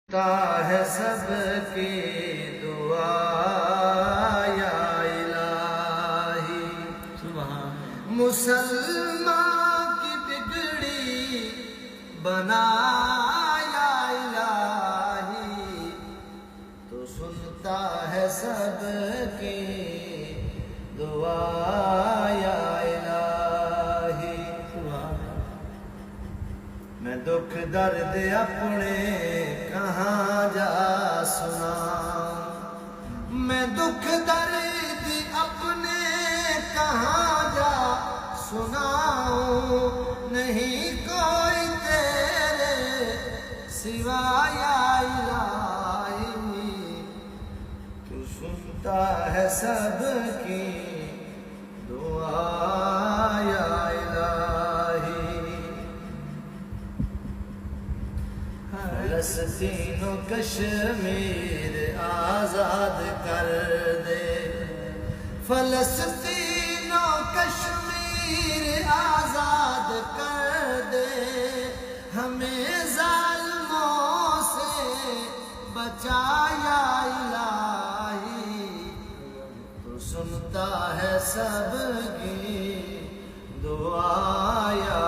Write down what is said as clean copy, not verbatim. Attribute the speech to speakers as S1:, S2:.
S1: ہے سب کی دعا یا الہی، مسلمان کی بگڑی بنا یا الہی، تو سنتا ہے سب کی دعا یا الہی۔ میں دکھ درد اپنے کہاں جا سنا، میں دکھ درد اپنے کہاں جا سناؤں، نہیں کوئی تیرے سوا یا الہی، تو سنتا ہے سب کی دعا یا الہی۔ فلسطین و کشمیر آزاد کر دے، فلسطین و کشمیر آزاد کر دے، ہمیں ظالموں سے بچا یا الہی، تو سنتا ہے سب کی دعا یا